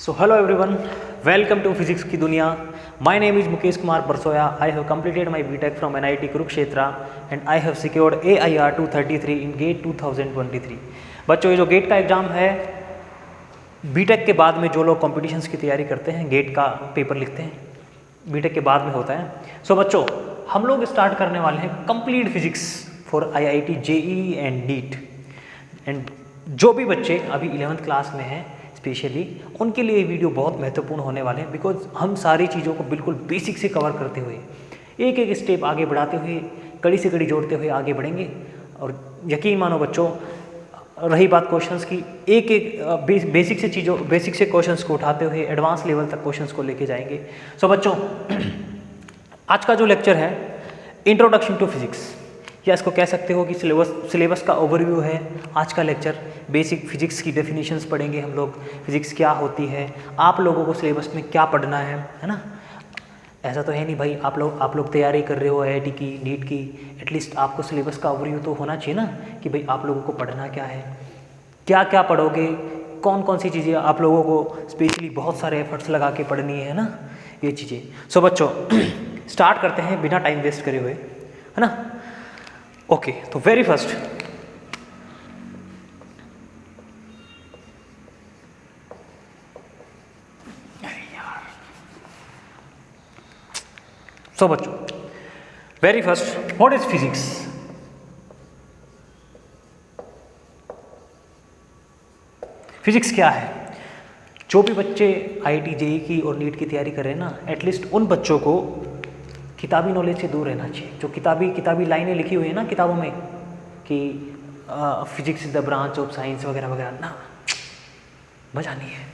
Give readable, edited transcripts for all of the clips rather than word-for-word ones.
So hello everyone, welcome to Physics की दुनिया. My name is Mukesh Kumar Barsoya. I have completed my BTech from NIT Kurukshetra and I have secured AIR 233 in GATE 2023. बच्चों ये जो gate का exam है, BTech के बाद में जो लोग कॉम्पिटिशन्स की तैयारी करते हैं, गेट का पेपर लिखते हैं, बीटेक के बाद में होता है. सो बच्चों हम लोग स्टार्ट करने वाले हैं complete physics for IIT JEE and NEET. And जो भी बच्चे अभी 11th क्लास में हैं स्पेशली उनके लिए ये वीडियो बहुत महत्वपूर्ण होने वाले हैं, बिकॉज हम सारी चीज़ों को बिल्कुल बेसिक से कवर करते हुए एक एक स्टेप आगे बढ़ाते हुए कड़ी से कड़ी जोड़ते हुए आगे बढ़ेंगे. और यकीन मानो बच्चों, रही बात क्वेश्चंस की, एक एक बेसिक से क्वेश्चंस को उठाते हुए एडवांस लेवल तक क्वेश्चंस को लेके जाएंगे. सो बच्चों आज का जो लेक्चर है इंट्रोडक्शन टू फिजिक्स, या इसको कह सकते हो कि सिलेबस का ओवरव्यू है आज का लेक्चर. बेसिक फिजिक्स की डेफिनेशंस पढ़ेंगे हम लोग, फिजिक्स क्या होती है, आप लोगों को सिलेबस में क्या पढ़ना है ना. ऐसा तो है नहीं भाई, आप लोग तैयारी कर रहे हो IIT की, नीट की, एटलीस्ट आपको सिलेबस का ओवरव्यू तो होना चाहिए ना कि भाई आप लोगों को पढ़ना क्या है, क्या क्या पढ़ोगे, कौन कौन सी चीज़ें आप लोगों को स्पेशली बहुत सारे एफर्ट्स लगा के पढ़नी है ना, ये चीज़ें. सो बच्चों स्टार्ट करते हैं बिना टाइम वेस्ट करे हुए, है ना. ओके, तो वेरी फर्स्ट बच्चों very first what is physics. Physics क्या है? जो भी बच्चे IIT JEE की और नीट की तैयारी कर रहे हैं ना, एटलीस्ट उन बच्चों को किताबी नॉलेज से दूर रहना चाहिए. जो किताबी लाइनें लिखी हुई है ना किताबों में कि physics is the branch of science वगैरह वगैरह, ना, मजा नहीं है.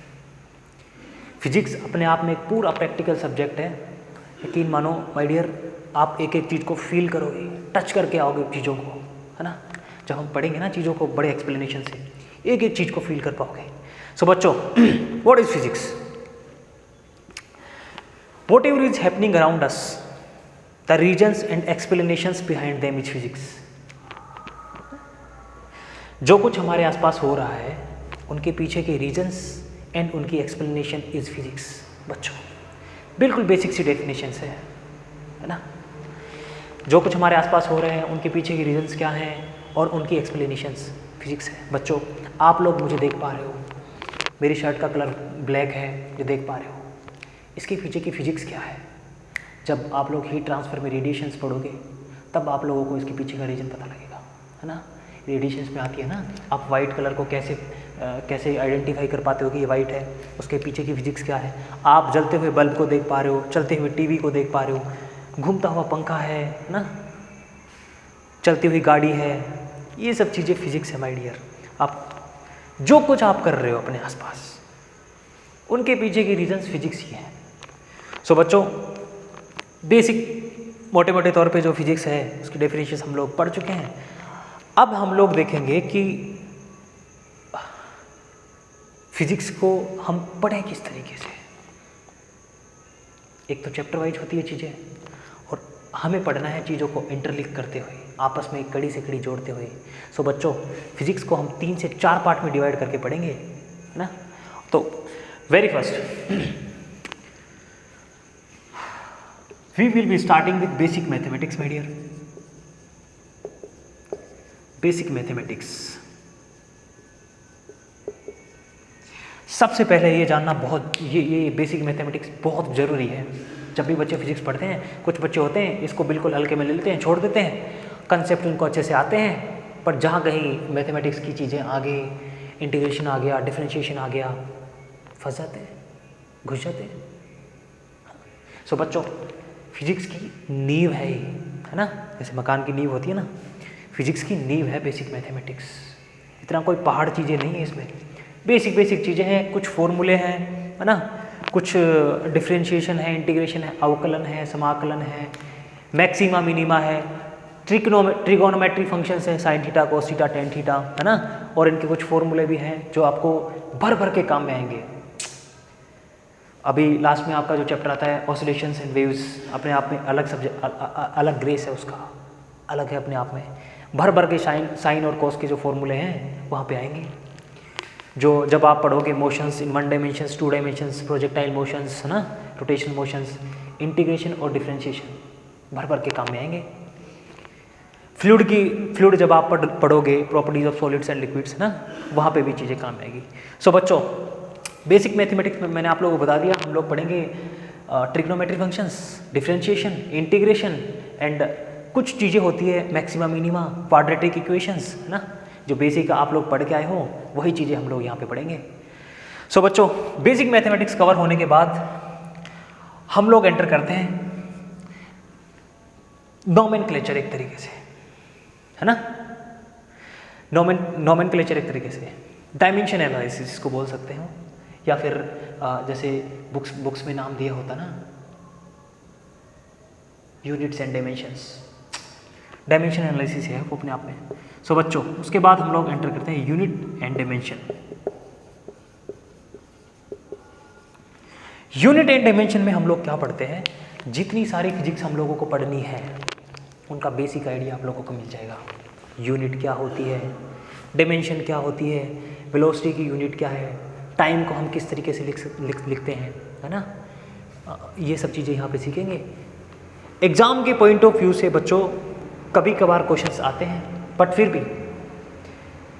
फिजिक्स अपने आप में एक पूरा प्रैक्टिकल सब्जेक्ट है. यकीन मानो माय डियर, आप एक एक चीज़ को फील करोगे, टच करके आओगे चीज़ों को, है ना. जब हम पढ़ेंगे ना चीज़ों को बड़े एक्सप्लेनेशन से, एक एक चीज़ को फील कर पाओगे. सो बच्चों what is physics? Whatever is happening around us, the reasons and explanations behind them is physics. जो कुछ हमारे आसपास हो रहा है उनके पीछे के रीजन्स एंड उनकी एक्सप्लेनेशन इज फिजिक्स. बच्चों बिल्कुल बेसिक सी डेफिनेशन है ना. जो कुछ हमारे आसपास हो रहे हैं उनके पीछे के रीजन्स क्या हैं और उनकी एक्सप्लेनेशंस फिजिक्स है. बच्चों आप लोग मुझे देख पा रहे हो, मेरी शर्ट का कलर ब्लैक है, जो देख पा रहे हो, इसके पीछे की फिजिक्स क्या है? जब आप लोग हीट ट्रांसफर में रेडिएशंस पढ़ोगे तब आप लोगों को इसके पीछे का रीजन पता लगेगा, है ना. रेडिएशंस में आती है ना, आप वाइट कलर को कैसे आइडेंटिफाई कर पाते हो कि ये वाइट है, उसके पीछे की फिजिक्स क्या है. आप जलते हुए बल्ब को देख पा रहे हो, चलते हुए टीवी को देख पा रहे हो, घूमता हुआ पंखा है ना, चलती हुई गाड़ी है, ये सब चीज़ें फिजिक्स है माय डियर. आप जो कुछ आप कर रहे हो अपने आसपास उनके पीछे की रीजन्स फिजिक्स ही हैं. सो बच्चों बेसिक मोटे मोटे तौर पे जो फिजिक्स है उसकी डेफिनेशन हम लोग पढ़ चुके हैं. अब हम लोग देखेंगे कि फिजिक्स को हम पढ़ें किस तरीके से. एक तो चैप्टर वाइज होती है चीज़ें, और हमें पढ़ना है चीज़ों को इंटरलिंक करते हुए, आपस में कड़ी से कड़ी जोड़ते हुए. सो बच्चों फिजिक्स को हम 3 से 4 पार्ट में डिवाइड करके पढ़ेंगे, है ना. तो very first we will be starting with basic mathematics my dear. Basic mathematics सबसे पहले ये जानना बहुत, ये बेसिक मैथमेटिक्स बहुत ज़रूरी है. जब भी बच्चे फिजिक्स पढ़ते हैं, कुछ बच्चे होते हैं इसको बिल्कुल हल्के में ले लेते हैं, छोड़ देते हैं, कंसेप्ट उनको अच्छे से आते हैं, पर जहाँ कहीं मैथमेटिक्स की चीज़ें आगे, इंटीग्रेशन आ गया, डिफरेंशिएशन आ गया, फंस जाते हैं, घुस जाते हैं. सो बच्चों फिजिक्स की नींव है ये, है ना. जैसे मकान की नींव होती है ना, फिजिक्स की नींव है बेसिक मैथमेटिक्स. इतना कोई पहाड़ चीज़ें नहीं है इसमें, बेसिक चीज़ें हैं. कुछ फॉर्मूले हैं, है ना, कुछ डिफरेंशिएशन है, इंटीग्रेशन है, अवकलन है, समाकलन है, मैक्सिमा मिनिमा है, ट्रिगोनोमेट्री फंक्शंस हैं, sign theta, cos theta, tan theta, है ना. और इनके कुछ फॉर्मूले भी हैं जो आपको भर भर के काम में आएंगे. अभी लास्ट में आपका जो चैप्टर आता है ऑसिलेशंस एंड वेव्स, अपने आप में अलग सब्जेक्ट, अलग ग्रेस है उसका, अलग है अपने आप में. भर भर के साइन और कोस के जो फॉर्मूले हैं वहाँ पे आएंगे. जो जब आप पढ़ोगे मोशंस इन 1 डायमेंशंस, 2 डायमेंशंस, प्रोजेक्टाइल मोशंस, है ना, रोटेशनल मोशंस, इंटीग्रेशन और डिफरेंशिएशन भर भर के काम में आएंगे। फ्लूइड जब आप पढ़ोगे properties of solids and liquids, है ना, वहाँ पे भी चीज़ें काम आएगी। सो बच्चों, बेसिक मैथमेटिक्स में मैंने आप लोगों को बता दिया, हम लोग पढ़ेंगे trigonometry functions, differentiation, integration and कुछ चीज़ें होती है मैक्सिमा मिनिमा, क्वाड्रेटिक इक्वेशंस, है ना, जो बेसिक आप लोग पढ़ के आए हो वही चीज़ें हम लोग यहाँ पे पढ़ेंगे। सो बच्चों, बेसिक मैथमेटिक्स कवर होने के बाद हम लोग एंटर करते हैं नोमेनक्लेचर एक तरीके से, है ना, नोमेनक्लेचर एक तरीके से डायमेंशन एनालिसिस को बोल सकते हो, या फिर जैसे बुक्स में नाम दिया होता ना, units and dimensions, dimension analysis है वो अपने आप में। सो बच्चों, उसके बाद हम लोग एंटर करते हैं unit and dimension. Unit and dimension में हम लोग क्या पढ़ते हैं, जितनी सारी फिजिक्स हम लोगों को पढ़नी है उनका बेसिक आइडिया आप लोगों को मिल जाएगा। यूनिट क्या होती है, डायमेंशन क्या होती है, वेलोसिटी की यूनिट क्या है, टाइम को हम किस तरीके से लिखते हैं, है ना, ये सब चीज़ें यहाँ पे सीखेंगे। एग्ज़ाम के पॉइंट ऑफ व्यू से बच्चों कभी कभार क्वेश्चंस आते हैं, बट फिर भी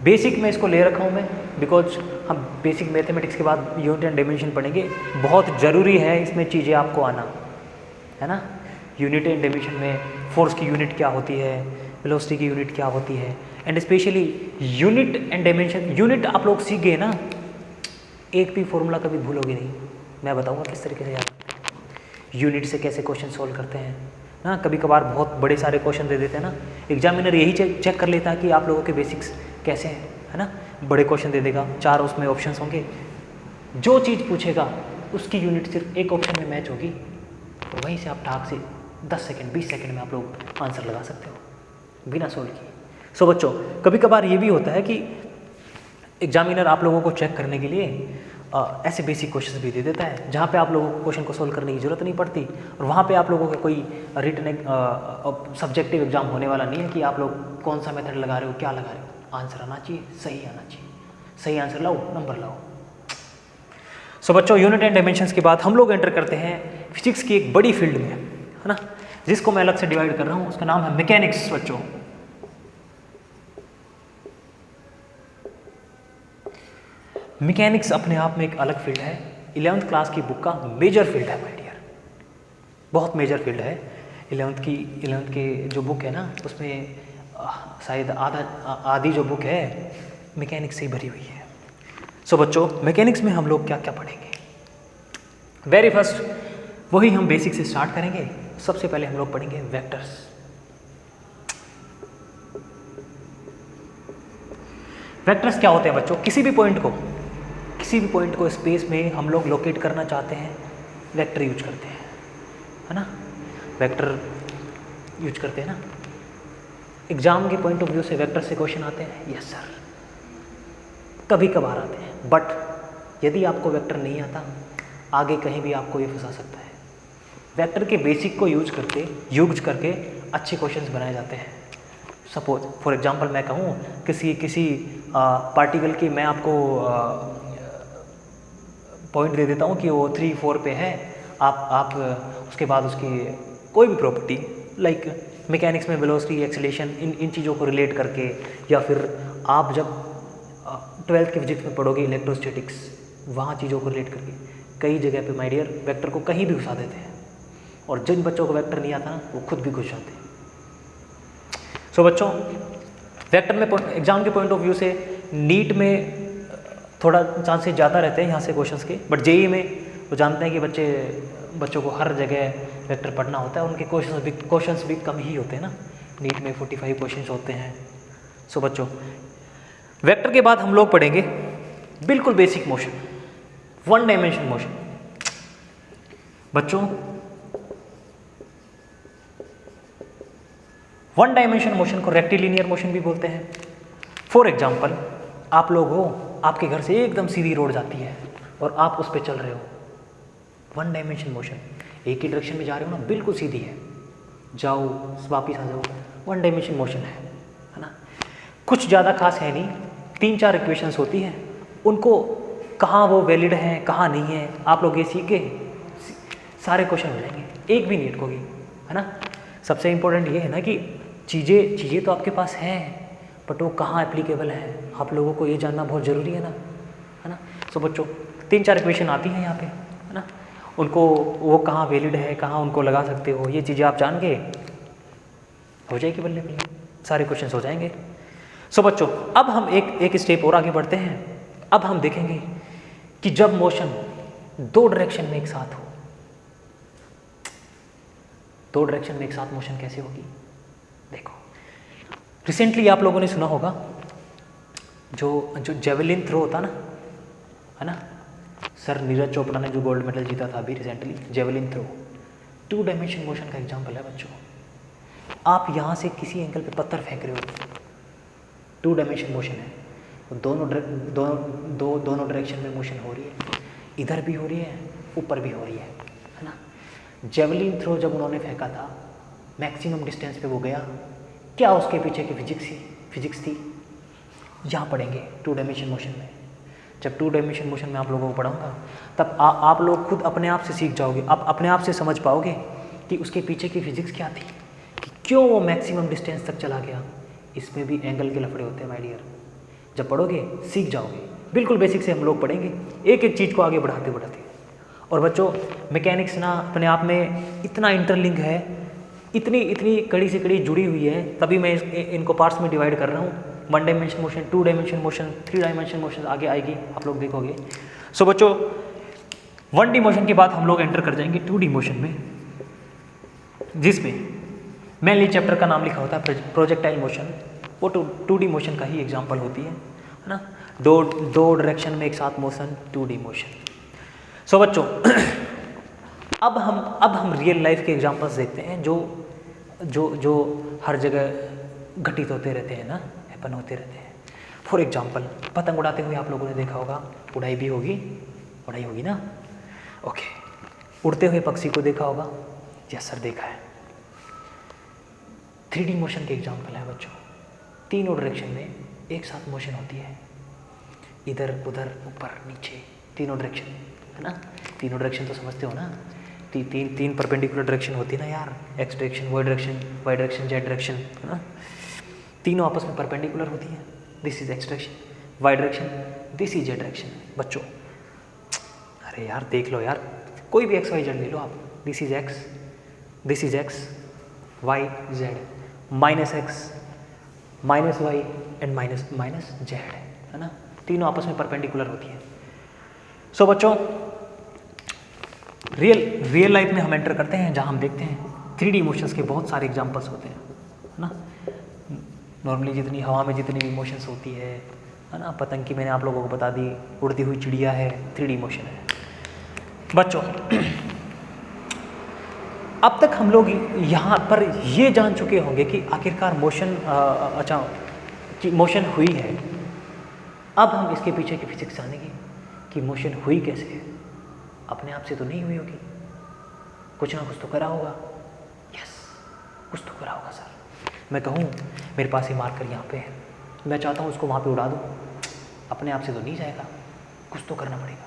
बेसिक में इसको ले रखा हूँ मैं, बिकॉज हम बेसिक मैथमेटिक्स के बाद यूनिट एंड डायमेंशन पढ़ेंगे। बहुत ज़रूरी है इसमें चीज़ें आपको आना, है ना। यूनिट एंड डायमेंशन में फोर्स की यूनिट क्या होती है, वेलोसिटी की यूनिट क्या होती है, and specially unit and dimension. Unit आप लोग सीख गए ना, एक भी फॉर्मूला कभी भूलोगे नहीं, मैं बताऊँगा किस तरीके से याद करते हैं, यूनिट से कैसे क्वेश्चन सॉल्व करते हैं ना। कभी कभार बहुत बड़े सारे क्वेश्चन दे देते हैं ना, एग्जामिनर यही चेक कर लेता है कि आप लोगों के बेसिक्स कैसे हैं, है ना। बड़े क्वेश्चन दे देगा, 4 उसमें ऑप्शंस होंगे, जो चीज़ पूछेगा उसकी यूनिट सिर्फ एक ऑप्शन में मैच होगी, और वहीं से आप ठाक से 10 सेकंड 20 सेकंड में आप लोग आंसर लगा सकते हो बिना सोल्व किए। सो बच्चों, कभी कभार ये भी होता है कि एग्जामिनर आप लोगों को चेक करने के लिए ऐसे बेसिक क्वेश्चन भी दे देता है जहाँ पे आप लोगों को क्वेश्चन को सोल्व करने की ज़रूरत नहीं पड़ती, और वहाँ पे आप लोगों का कोई रिटन सब्जेक्टिव एग्जाम होने वाला नहीं है कि आप लोग कौन सा मेथड लगा रहे हो, क्या लगा रहे हो, आंसर आना चाहिए, सही आना चाहिए, सही आंसर लाओ, नंबर लाओ। सो बच्चों, यूनिट एंड डायमेंशंस के बाद हम लोग एंटर करते हैं फिजिक्स की एक बड़ी फील्ड में, है ना, जिसको मैं अलग से डिवाइड कर रहा हूँ, उसका नाम है मैकेनिक्स। बच्चों, मैकेनिक्स अपने आप में एक अलग फील्ड है, 11th क्लास की बुक का मेजर फील्ड है माय डियर, बहुत मेजर फील्ड है। 11th के जो बुक है ना, उसमें शायद आधी जो बुक है मैकेनिक्स से ही भरी हुई है। सो बच्चों, मैकेनिक्स में हम लोग क्या क्या पढ़ेंगे, वेरी फर्स्ट वही हम बेसिक से स्टार्ट करेंगे। सबसे पहले हम लोग पढ़ेंगे वेक्टर्स। वेक्टर्स क्या होते हैं बच्चों, किसी भी पॉइंट को स्पेस में हम लोग लोकेट करना चाहते हैं, वेक्टर यूज करते हैं, है ना, वेक्टर यूज करते हैं ना। एग्जाम के पॉइंट ऑफ व्यू से वेक्टर से क्वेश्चन आते हैं, यस सर, कभी कभार आते हैं, बट यदि आपको वेक्टर नहीं आता, आगे कहीं भी आपको ये फंसा सकता है। वेक्टर के बेसिक को यूज करके अच्छे क्वेश्चंस बनाए जाते हैं। सपोज फॉर एग्जांपल मैं कहूँ किसी पार्टिकल की मैं आपको पॉइंट दे देता हूँ कि वो 3, 4 पे है, आप उसके बाद उसकी कोई भी प्रॉपर्टी लाइक मैकेनिक्स में वेलोसिटी, एक्सेलरेशन, इन चीज़ों को रिलेट करके, या फिर आप जब 12th की फिजिक्स में पढ़ोगे इलेक्ट्रोस्टैटिक्स, वहाँ चीज़ों को रिलेट करके कई जगह पे माय डियर वेक्टर को कहीं भी घुसा देते हैं, और जिन बच्चों को वेक्टर नहीं आता ना, वो खुद भी घुस जाते हैं। सो बच्चों, वेक्टर में एग्जाम के पॉइंट ऑफ व्यू से नीट में थोड़ा चांसेस ज़्यादा रहते हैं यहाँ से क्वेश्चंस के, बट जेईई में वो जानते हैं कि बच्चों को हर जगह वेक्टर पढ़ना होता है, उनके क्वेश्चंस भी कम ही होते हैं ना, नीट में 45 क्वेश्चंस होते हैं। सो बच्चों, वेक्टर के बाद हम लोग पढ़ेंगे बिल्कुल बेसिक मोशन, 1 डायमेंशन मोशन। बच्चों, 1 डायमेंशन मोशन को रेक्टिलिनियर मोशन भी बोलते हैं। फॉर एग्जाम्पल, आप लोग हो, आपके घर से एकदम सीधी रोड जाती है और आप उस पर चल रहे हो, 1 डायमेंशन मोशन, एक ही डायरेक्शन में जा रहे हो ना, बिल्कुल सीधी है, जाओ वापिस आ जाओ, 1 डायमेंशन मोशन है ना। कुछ ज़्यादा खास है नहीं, 3-4 इक्वेशंस होती हैं, उनको कहाँ वो वैलिड है कहाँ नहीं है, आप लोग ये सीख के सारे क्वेश्चन हो जाएंगे, एक भी नहीं अटकोगी, है ना। सबसे इम्पोर्टेंट ये है ना कि चीज़ें तो आपके पास हैं, बट वो कहाँ एप्लीकेबल है, आप लोगों को ये जानना बहुत ज़रूरी है ना। सो बच्चों 3-4 इक्वेशन आती हैं यहाँ पे, है ना, उनको वो कहाँ वैलिड है, कहाँ उनको लगा सकते हो, ये चीज़ें आप जान के हो जाएगी बल्ले बल्ले, सारे क्वेश्चन हो जाएंगे। सो बच्चों अब हम एक स्टेप और आगे बढ़ते हैं। अब हम देखेंगे कि जब मोशन 2 डायरेक्शन में एक साथ हो, 2 डायरेक्शन में एक साथ मोशन कैसे होगी। देखो रिसेंटली आप लोगों ने सुना होगा जो जेवलिन थ्रो होता ना, है ना, सर नीरज चोपड़ा ने जो गोल्ड मेडल जीता था अभी recently, javelin throw 2 dimension motion का एग्जाम्पल है बच्चों। आप यहाँ से किसी एंगल पे पत्थर फेंक रहे हो, 2 डायमेंशन मोशन है, दोनों डायरेक्शन में मोशन हो रही है, इधर भी हो रही है ऊपर भी हो रही है ना। जेवलिन थ्रो जब उन्होंने फेंका था मैक्सिमम डिस्टेंस पे वो गया, क्या उसके पीछे की फिजिक्स थी, यहाँ पढ़ेंगे 2 डायमेंशन मोशन में। जब 2 डायमेंशन मोशन में आप लोगों को पढ़ाऊँगा तब आप लोग खुद अपने आप से सीख जाओगे, आप अपने आप से समझ पाओगे कि उसके पीछे की फिजिक्स क्या थी, कि क्यों वो मैक्सिमम डिस्टेंस तक चला गया। इसमें भी एंगल के लफड़े होते हैं माय डियर, जब पढ़ोगे सीख जाओगे, बिल्कुल बेसिक से हम लोग पढ़ेंगे एक एक चीज़ को आगे बढ़ाते बढ़ाते। और बच्चों मैकेनिक्स ना अपने आप में इतना इंटरलिंक है, इतनी कड़ी से कड़ी जुड़ी हुई है, तभी मैं इनको पार्ट्स में डिवाइड कर रहा हूँ। 1 dimension motion, 2 dimension motion, 3 dimension motion आगे आएगी, आप लोग देखोगे। सो बच्चों 1D मोशन के बाद हम लोग एंटर कर जाएंगे 2D मोशन में, जिसमें मेनली चैप्टर का नाम लिखा होता है प्रोजेक्टाइल मोशन। वो 2D मोशन का ही एग्जाम्पल होती है ना, दो डायरेक्शन में एक साथ मोशन 2D मोशन। सो बच्चों अब हम रियल लाइफ के एग्जांपल्स देखते हैं जो हर जगह घटित होते रहते हैं ना, हैपन होते रहते हैं। फॉर एग्जांपल पतंग उड़ाते हुए आप लोगों ने देखा होगा, उड़ाई होगी ना, ओके। उड़ते हुए पक्षी को देखा होगा, यस सर देखा है। 3D मोशन के एग्जांपल है बच्चों, तीनों डायरेक्शन में एक साथ मोशन होती है, इधर उधर ऊपर नीचे, तीनों डायरेक्शन, है ना। तीनों डायरेक्शन तो समझते हो ना, तीन परपेंडिकुलर डायरेक्शन होती है ना यार, x direction, y direction, z direction, है ना। तीनों आपस में परपेंडिकुलर होती है, this is x direction, y direction, this is z direction. बच्चोअरे यार देख लो यार, कोई भी एक्स वाई जेड ले लो आप, this is X Y Z, minus X minus Y and minus Z, है ना। तीनों आपस में परपेंडिकुलर होती है। सो बच्चों रियल लाइफ में हम एंटर करते हैं, जहाँ हम देखते हैं 3D मोशंस के बहुत सारे एग्जांपल्स होते हैं, है ना। नॉर्मली जितनी हवा में जितनी भी मोशंस होती है ना, पतंग की मैंने आप लोगों को बता दी, उड़ती हुई चिड़िया है 3D मोशन है। बच्चों अब तक हम लोग यहाँ पर ये जान चुके होंगे कि आखिरकार मोशन हुई है। अब हम इसके पीछे की फिजिक्स जानेंगे कि मोशन हुई कैसे है। अपने आप से तो नहीं हुई होगी, कुछ ना कुछ तो करा होगा, यस कुछ तो करा होगा सर। मैं कहूँ मेरे पास ये मार्कर यहाँ पे है, मैं चाहता हूँ उसको वहाँ पे उड़ा दूँ, अपने आप से तो नहीं जाएगा, कुछ तो करना पड़ेगा।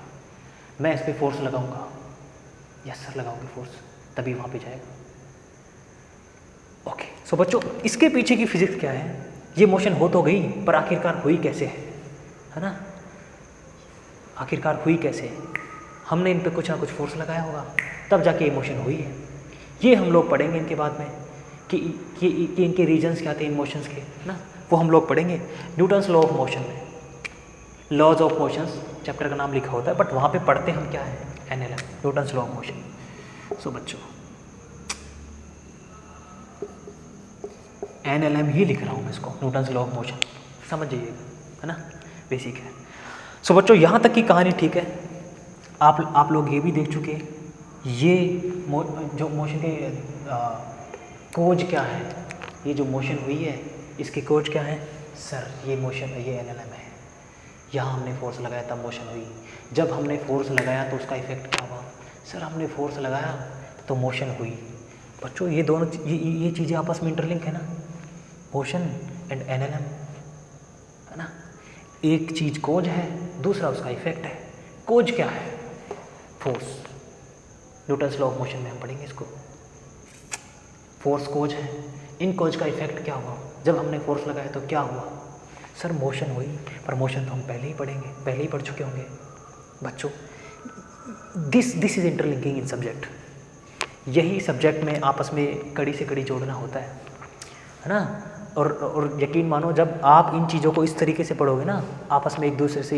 मैं इस पर फोर्स लगाऊंगा, यस सर लगाऊंगी फोर्स, तभी वहाँ पे जाएगा। ओके सो बच्चों इसके पीछे की फिजिक्स क्या है, ये मोशन हो तो गई पर आखिरकार हुई कैसे है ना। आखिरकार हुई कैसे, हमने इन पे कुछ ना कुछ फोर्स लगाया होगा, तब जाके ये मोशन हुई है। ये हम लोग पढ़ेंगे इनके बाद में कि इनके रीजन्स क्या थे इन मोशंस के, है ना, वो हम लोग पढ़ेंगे न्यूटन्स लॉ ऑफ मोशन में। लॉज ऑफ मोशंस चैप्टर का नाम लिखा होता है, बट वहाँ पे पढ़ते हम क्या है, NLM, Newton's law of motion. So बच्चों NLM ही लिख रहा हूँ मैं इसको, न्यूटन्स लॉ ऑफ मोशन, समझ जाइएगा, है ना, बेसिक है। सो बच्चों यहाँ तक की कहानी ठीक है। आप लोग ये भी देख चुके, ये जो मोशन के कोज क्या है, ये जो मोशन हुई है इसके कोज क्या है सर, ये मोशन ये NLM है। यहाँ हमने फोर्स लगाया तब मोशन हुई, जब हमने फोर्स लगाया तो उसका इफेक्ट क्या हुआ सर, हमने फोर्स लगाया तो मोशन हुई। बच्चों ये दोनों ये चीज़ें आपस में इंटरलिंक है ना, मोशन एंड NLM, है ना। एक चीज़ कोज है, दूसरा उसका इफेक्ट है। कोज क्या है? Force. Newton's law of motion में हम पढ़ेंगे इसको। फोर्स कोज है, इन कोज का इफेक्ट क्या हुआ? जब हमने फोर्स लगाया तो क्या हुआ? सर मोशन हुई, पर मोशन तो हम पहले ही पढ़ेंगे, पहले ही पढ़ चुके होंगे बच्चों। This is interlinking in subject. यही सब्जेक्ट में आपस में कड़ी से कड़ी जोड़ना होता है ना। और यकीन मानो, जब आप इन चीज़ों को इस तरीके से पढ़ोगे ना, आपस में एक दूसरे से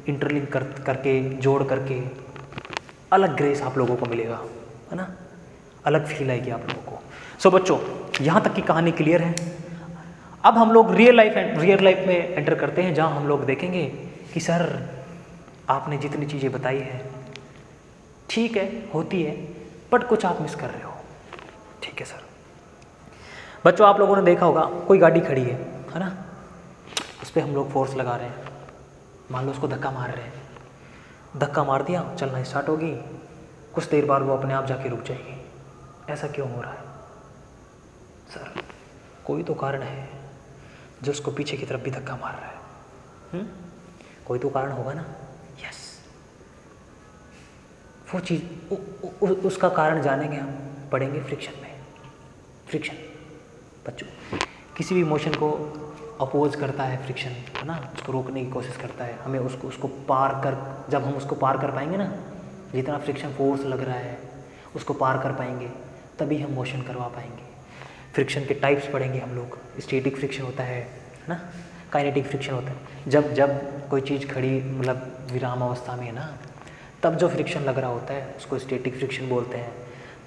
इंटरलिंक करके जोड़ करके, अलग ग्रेस आप लोगों को मिलेगा, है ना, अलग फील आएगी आप लोगों को। सो बच्चों, यहाँ तक की कहानी क्लियर है। अब हम लोग रियल लाइफ में एंटर करते हैं, जहाँ हम लोग देखेंगे कि सर आपने जितनी चीज़ें बताई है ठीक है, होती है, बट कुछ आप मिस कर रहे हो। ठीक है सर। बच्चों, आप लोगों ने देखा होगा कोई गाड़ी खड़ी है ना, उस पर हम लोग फोर्स लगा रहे हैं, मान लो उसको धक्का मार रहे हैं, धक्का मार दिया, चलना स्टार्ट होगी, कुछ देर बाद वो अपने आप जाके रुक जाएगी। ऐसा क्यों हो रहा है सर? कोई तो कारण है जो उसको पीछे की तरफ भी धक्का मार रहा है। कोई तो कारण होगा ना। यस, वो चीज़ उसका कारण जानेंगे हम, पढ़ेंगे फ्रिक्शन में। फ्रिक्शन बच्चों किसी भी मोशन को अपोज करता है फ्रिक्शन, है ना, उसको रोकने की कोशिश करता है। हमें उसको पार कर, जब हम उसको पार कर पाएंगे ना, जितना फ्रिक्शन फोर्स लग रहा है उसको पार कर पाएंगे, तभी हम मोशन करवा पाएंगे। फ्रिक्शन के टाइप्स पढ़ेंगे हम लोग। स्टैटिक फ्रिक्शन होता है ना, काइनेटिक फ्रिक्शन होता है। जब कोई चीज़ खड़ी, मतलब विराम अवस्था में है ना, तब जो फ्रिक्शन लग रहा होता है उसको स्टैटिक फ्रिक्शन बोलते हैं।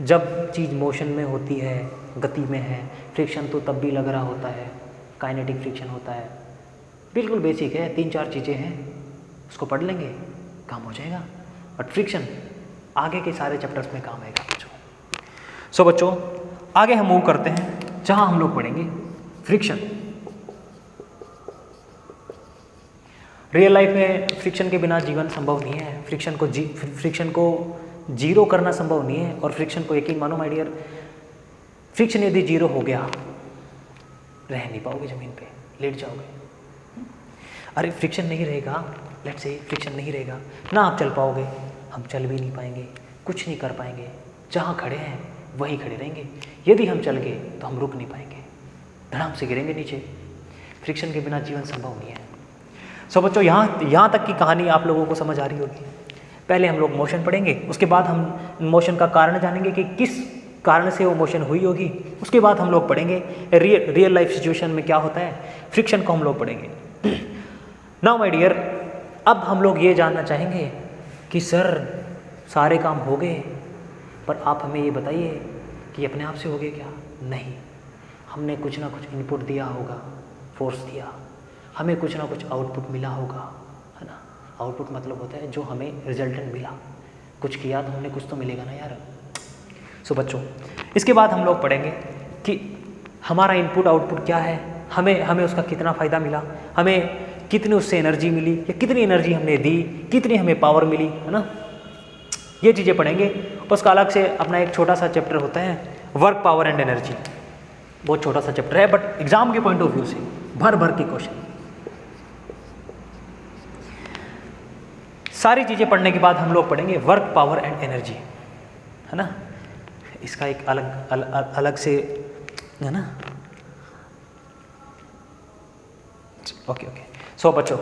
जब चीज़ मोशन में होती है, गति में है, फ्रिक्शन तो तब भी लग रहा होता है, काइनेटिक फ्रिक्शन होता है। बिल्कुल बेसिक है, 3-4 चीज़ें हैं, उसको पढ़ लेंगे, काम हो जाएगा। बट फ्रिक्शन आगे के सारे चैप्टर्स में काम आएगा बच्चों। सो बच्चों, आगे हम मूव करते हैं, जहाँ हम लोग पढ़ेंगे फ्रिक्शन। रियल लाइफ में फ्रिक्शन के बिना जीवन संभव नहीं है। फ्रिक्शन को जीरो करना संभव नहीं है। और फ्रिक्शन को, यकीन मानो माय डियर, फ्रिक्शन यदि जीरो हो गया, रह नहीं पाओगे ज़मीन पे, लेट जाओगे। अरे फ्रिक्शन नहीं रहेगा, लेट्स से फ्रिक्शन नहीं रहेगा ना, आप चल पाओगे, हम चल भी नहीं पाएंगे, कुछ नहीं कर पाएंगे। जहाँ खड़े हैं वहीं खड़े रहेंगे। यदि हम चल गए तो हम रुक नहीं पाएंगे, धड़ाम से गिरेंगे नीचे। फ्रिक्शन के बिना जीवन संभव नहीं है। सो बच्चों, यहाँ तक की कहानी आप लोगों को समझ आ रही होगी। पहले हम लोग मोशन पढ़ेंगे, उसके बाद हम मोशन का कारण जानेंगे कि किस कारण से वो मोशन हुई होगी। उसके बाद हम लोग पढ़ेंगे रियल लाइफ सिचुएशन में क्या होता है, फ्रिक्शन को हम लोग पढ़ेंगे। नाउ माय डियर, अब हम लोग ये जानना चाहेंगे कि सर सारे काम हो गए, पर आप हमें ये बताइए कि अपने आप से हो गए क्या? नहीं, हमने कुछ ना कुछ इनपुट दिया होगा, फोर्स दिया, हमें कुछ ना कुछ आउटपुट मिला होगा, है ना। आउटपुट मतलब होता है जो हमें रिजल्टेंट मिला। कुछ किया तो हमने, कुछ तो मिलेगा ना यार। सो बच्चों, इसके बाद हम लोग पढ़ेंगे कि हमारा इनपुट आउटपुट क्या है, हमें उसका कितना फ़ायदा मिला, हमें कितनी उससे एनर्जी मिली, या कितनी एनर्जी हमने दी, कितनी हमें पावर मिली, है ना। ये चीज़ें पढ़ेंगे। उसका अलग से अपना एक छोटा सा चैप्टर होता है, वर्क, पावर एंड एनर्जी। बहुत छोटा सा चैप्टर है, बट एग्जाम के पॉइंट ऑफ व्यू से भर के क्वेश्चन। सारी चीज़ें पढ़ने के बाद हम लोग पढ़ेंगे वर्क, पावर एंड एनर्जी, है ना। इसका एक अलग से, है ना। ओके। सो बच्चों,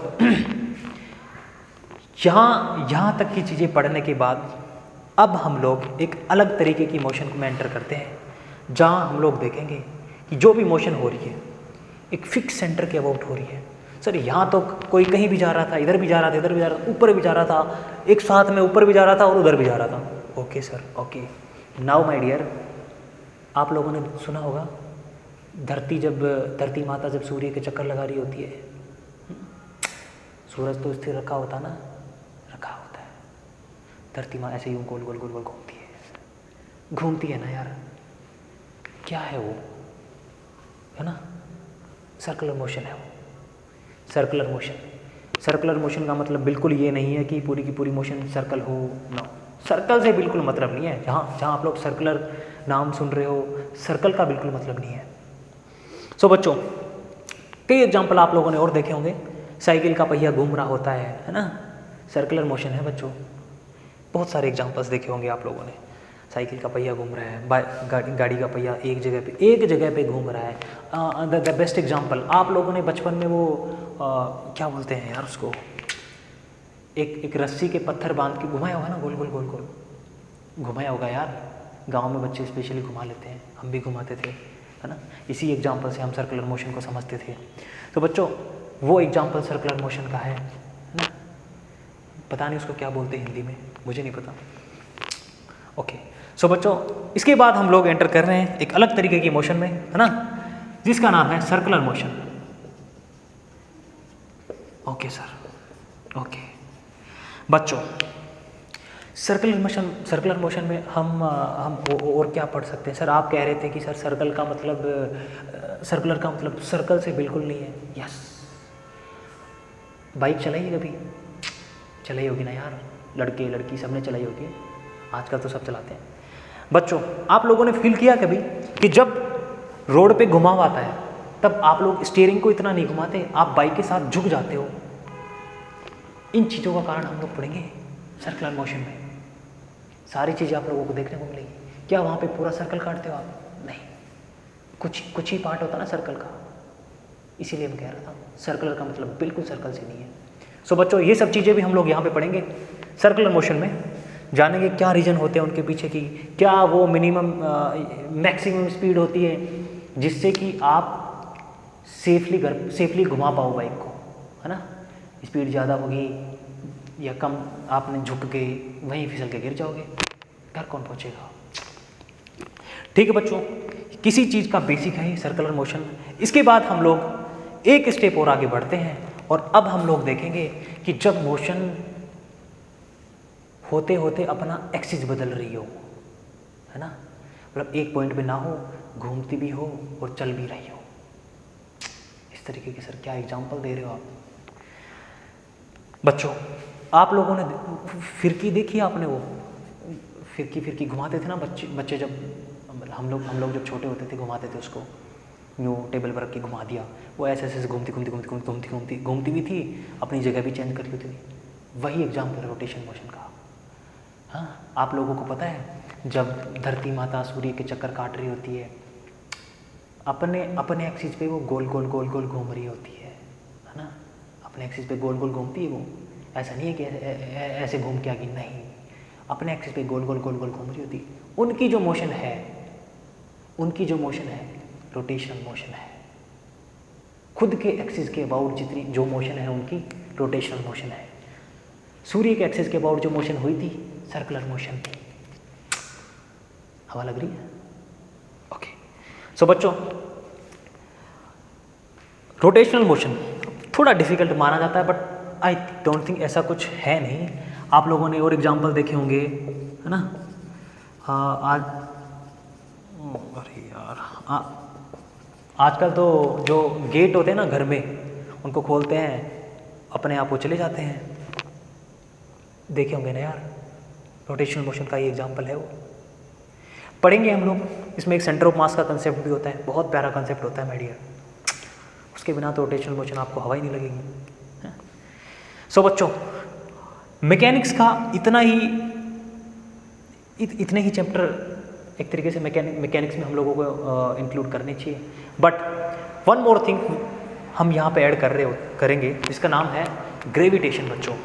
यहाँ तक की चीज़ें पढ़ने के बाद अब हम लोग एक अलग तरीके की मोशन में एंटर करते हैं, जहाँ हम लोग देखेंगे कि जो भी मोशन हो रही है एक फिक्स सेंटर के अबाउट हो रही है। सर यहाँ तो कोई कहीं भी जा रहा था, इधर भी जा रहा था, इधर भी जा रहा था, ऊपर भी जा रहा था, एक साथ में ऊपर भी जा रहा था और उधर भी जा रहा था। Okay sir, okay. Now my dear, आप लोगों ने सुना होगा धरती माता जब सूर्य के चक्कर लगा रही होती है, सूरज तो स्थिर रखा होता है, धरती माँ ऐसे ही गोल गोल गोल गोल घूमती है ना यार। क्या है वो, है ना, सर्कुलर मोशन है वो। सर्कुलर मोशन का मतलब बिल्कुल ये नहीं है कि पूरी की पूरी मोशन सर्कल हो, नो, सर्कल से बिल्कुल मतलब नहीं है। जहाँ आप लोग सर्कुलर नाम सुन रहे हो, सर्कल का बिल्कुल मतलब नहीं है। सो बच्चों, कई एग्जाम्पल आप लोगों ने और देखे होंगे। साइकिल का पहिया घूम रहा होता है ना, सर्कुलर मोशन है बच्चों। बहुत सारे एग्जांपल्स देखे होंगे आप लोगों ने। साइकिल का पहिया घूम रहा है, गाड़ी का पहिया एक जगह पे घूम रहा है। द बेस्ट एग्जांपल, आप लोगों ने बचपन में वो क्या बोलते हैं यार उसको, एक रस्सी के पत्थर बांध के घुमाया होगा ना, गोल गोल गोल गोल घुमाया होगा यार। गांव में बच्चे स्पेशली घुमा लेते हैं, हम भी घुमाते थे, है ना। इसी एग्जांपल से हम सर्कुलर मोशन को समझते थे। तो बच्चों वो एग्जांपल सर्कुलर मोशन का है ना। पता नहीं उसको क्या बोलते हैं हिंदी में, मुझे नहीं पता। ओके, सो बच्चों इसके बाद हम लोग एंटर कर रहे हैं एक अलग तरीके की मोशन में, है ना, जिसका नाम है circular motion. Okay sir, okay बच्चों, सर्कुलर मोशन में हम और क्या पढ़ सकते हैं। सर आप कह रहे थे कि सर सर्कुलर का मतलब सर्कल से बिल्कुल नहीं है। यस, बाइक चलाई है कभी? चलाई होगी ना यार, लड़के लड़की सब ने चलाई होगी, आजकल तो सब चलाते हैं। बच्चों आप लोगों ने फील किया कभी कि जब रोड पे घुमाव आता है तब आप लोग स्टीयरिंग को इतना नहीं घुमाते, आप बाइक के साथ झुक जाते हो। इन चीज़ों का कारण हम लोग पढ़ेंगे सर्कुलर मोशन में। सारी चीज़ें आप लोगों को देखने को मिलेगी। क्या वहाँ पे पूरा सर्कल काटते हो आप? नहीं, कुछ ही पार्ट होता ना सर्कल का, इसीलिए मैं कह रहा था सर्कुलर का मतलब बिल्कुल सर्कल से नहीं है। सो बच्चों ये सब चीज़ें भी हम लोग यहाँ पे पढ़ेंगे सर्कुलर मोशन में, जानेंगे क्या रीजन होते हैं उनके पीछे की, क्या वो मैक्सिमम स्पीड होती है जिससे कि आप सेफली घुमा पाओ बाइक को, है ना। स्पीड ज़्यादा होगी या कम, आपने झुक के वहीं फिसल के गिर जाओगे, घर कौन पहुँचेगा। ठीक है बच्चों, किसी चीज़ का बेसिक है सर्कुलर मोशन। इसके बाद हम लोग एक स्टेप और आगे बढ़ते हैं और अब हम लोग देखेंगे कि जब मोशन होते होते अपना एक्सिस बदल रही हो, है ना, मतलब एक पॉइंट पे ना हो, घूमती भी हो और चल भी रही हो, इस तरीके के। सर क्या एग्जांपल दे रहे हो आप? बच्चों आप लोगों ने फिरकी देखी, आपने वो फिरकी घुमाते थे ना बच्चे जब हम लोग जब छोटे होते थे घुमाते थे उसको, यूँ टेबल पर रख के घुमा दिया, वो ऐसे घूमती भी थी, अपनी जगह भी चेंज कर लेती थी। वही एग्जाम्पल रोटेशन मोशन का। हाँ, आप लोगों को पता है जब धरती माता सूर्य के चक्कर काट रही होती है, अपने एक्सिस पे वो गोल गोल घूम रही होती है ना। अपने एक्सिस पे गोल घूमती है वो, ऐसा नहीं है कि ऐसे घूम के आगे, नहीं, अपने एक्सिस पे गोल घूम रही होती है। उनकी जो मोशन है रोटेशनल मोशन है। खुद के एक्सिस के अबाउट जितनी जो मोशन है उनकी रोटेशनल मोशन है। सूर्य के एक्सिस के अबाउट जो मोशन हुई थी सर्कुलर मोशन थी। हवा लग रही है? ओके, सो बच्चों रोटेशनल मोशन थोड़ा डिफिकल्ट माना जाता है, बट आई डोंट थिंक ऐसा कुछ है नहीं। आप लोगों ने और एग्जांपल देखे होंगे, है ना। अरे यार, आजकल तो जो गेट होते हैं ना घर में, उनको खोलते हैं, अपने आप वो चले जाते हैं, देखे होंगे ना यार। रोटेशनल मोशन का ये एग्जांपल है वो। पढ़ेंगे हम लोग, इसमें एक सेंटर ऑफ मास का कंसेप्ट भी होता है, बहुत प्यारा कंसेप्ट होता है माय डियर। उसके बिना तो रोटेशनल मोशन आपको हवा ही नहीं लगेगी। सो बच्चों मैकेनिक्स का इतने ही चैप्टर एक तरीके से मैकेनिक्स में हम लोगों को इंक्लूड करने चाहिए। बट वन मोर थिंग हम यहाँ पे ऐड करेंगे जिसका नाम है ग्रेविटेशन। बच्चों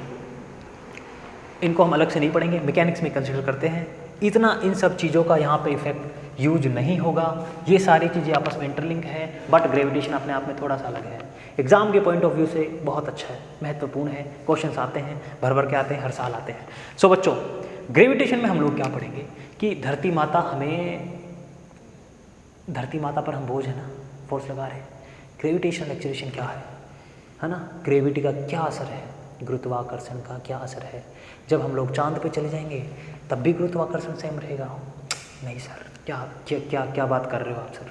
इनको हम अलग से नहीं पढ़ेंगे, मैकेनिक्स में कंसिडर करते हैं। इतना इन सब चीज़ों का यहाँ पे इफेक्ट यूज नहीं होगा, ये सारी चीज़ें आपस में इंटरलिंक है, बट ग्रेविटेशन अपने आप में थोड़ा सा अलग है। एग्जाम के पॉइंट ऑफ व्यू से बहुत अच्छा है, महत्वपूर्ण है, क्वेश्चंस आते हैं, भर के आते हैं, हर साल आते हैं। सो बच्चों ग्रेविटेशन में हम लोग क्या पढ़ेंगे कि धरती माता पर हम बोझ है ना, फोर्स लगा रहे हैं। ग्रेविटेशनल एक्सीलरेशन क्या है ना, ग्रेविटी का क्या असर है, गुरुत्वाकर्षण का क्या असर है। जब हम लोग चांद पे चले जाएंगे तब भी गुरुत्वाकर्षण सेम रहेगा? नहीं सर, क्या बात कर रहे हो आप सर,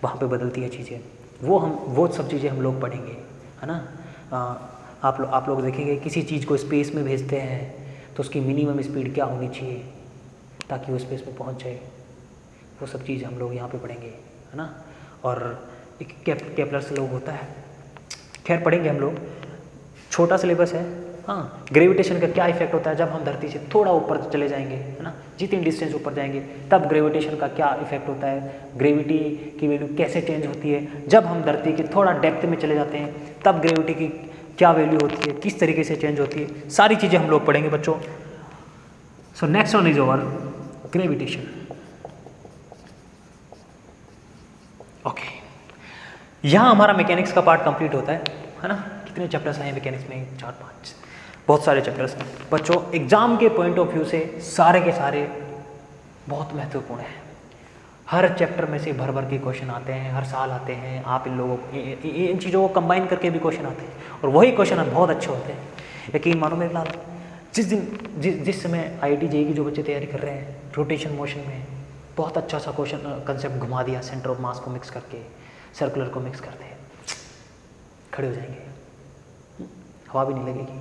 वहाँ पे बदलती है चीज़ें। वो सब चीज़ें हम लोग पढ़ेंगे, है ना। आप लोग देखेंगे किसी चीज़ को स्पेस में भेजते हैं तो उसकी मिनिमम स्पीड क्या होनी चाहिए ताकि वो स्पेस में पहुँच जाए। वो सब चीज़ हम लोग यहाँ पे पढ़ेंगे, है ना। और एक केपलर से लोग होता है, खैर पढ़ेंगे हम लोग, छोटा सिलेबस है, हाँ, ग्रेविटेशन का क्या इफेक्ट होता है जब हम धरती से थोड़ा ऊपर चले जाएंगे, है ना, जितनी डिस्टेंस ऊपर जाएंगे तब ग्रेविटेशन का क्या इफेक्ट होता है, ग्रेविटी की वैल्यू कैसे चेंज होती है, जब हम धरती के थोड़ा डेप्थ में चले जाते हैं तब ग्रेविटी की क्या वैल्यू होती है, किस तरीके से चेंज होती है, सारी चीज़ें हम लोग पढ़ेंगे बच्चों। So next one is over gravitation. Okay, यहाँ हमारा मैकेनिक्स का पार्ट कंप्लीट होता है ना। कितने चैप्टर्स हैं मैकेनिक्स में? 4-5, बहुत सारे चैप्टर्स हैं बच्चों। एग्जाम के पॉइंट ऑफ व्यू से सारे के सारे बहुत महत्वपूर्ण हैं। हर चैप्टर में से भर भर के क्वेश्चन आते हैं, हर साल आते हैं। आप इन लोगों इन चीज़ों को कंबाइन करके भी क्वेश्चन आते हैं और वही क्वेश्चन बहुत अच्छे होते हैं। यकीन मानो मेरे लाल, जिस समय IIT JEE की जो बच्चे तैयारी कर रहे हैं, रोटेशन मोशन में बहुत अच्छा सा क्वेश्चन कंसेप्ट घुमा दिया, सेंटर ऑफ मास को मिक्स करके, सर्कुलर को मिक्स करते, खड़े हो जाएंगे, हवा भी नहीं लगेगी।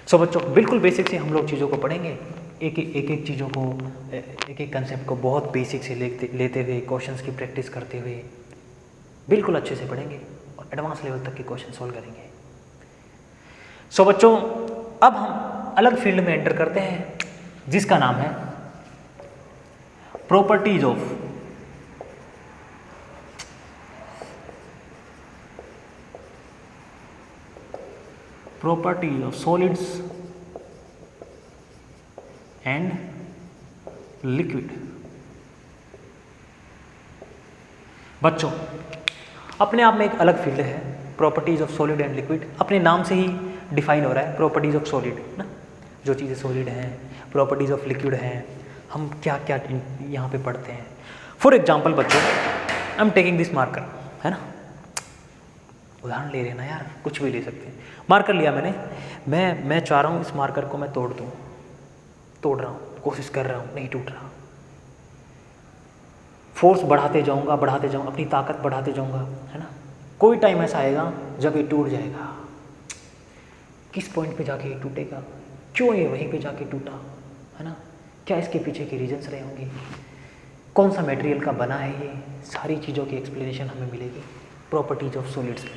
सो बच्चों, बिल्कुल बेसिक से हम लोग चीज़ों को पढ़ेंगे, एक चीज़ों को, एक कंसेप्ट को बहुत बेसिक से लेते हुए, क्वेश्चंस की प्रैक्टिस करते हुए बिल्कुल अच्छे से पढ़ेंगे और एडवांस लेवल तक के क्वेश्चन सॉल्व करेंगे। सो बच्चों, अब हम अलग फील्ड में एंटर करते हैं जिसका नाम है properties of solids and liquid. बच्चों, अपने आप में एक अलग फील्ड है properties of solid and liquid. अपने नाम से ही डिफाइन हो रहा है प्रॉपर्टीज ऑफ सॉलिड ना, जो चीज़ें सॉलिड हैं, प्रॉपर्टीज ऑफ लिक्विड हैं, हम क्या क्या यहाँ पे पढ़ते हैं। फॉर एग्जाम्पल बच्चों, I am taking this marker, है ना, उदाहरण ले रहे हैं ना यार, कुछ भी ले सकते हैं। मार्कर लिया मैंने, मैं चाह रहा हूँ इस मार्कर को मैं तोड़ दूँ, तोड़ रहा हूँ, कोशिश कर रहा हूँ, नहीं टूट रहा। फोर्स बढ़ाते जाऊँगा, अपनी ताकत बढ़ाते जाऊँगा, है ना। कोई टाइम ऐसा आएगा जब ये टूट जाएगा। किस पॉइंट पे जाके ये टूटेगा, क्यों ये वहीं पे जाके टूटा, है ना, क्या इसके पीछे की रीजन्स रहे होंगे, कौन सा मटेरियल का बना है, ये सारी चीज़ों की एक्सप्लेनेशन हमें मिलेगी प्रॉपर्टीज ऑफ सॉलिड्स में।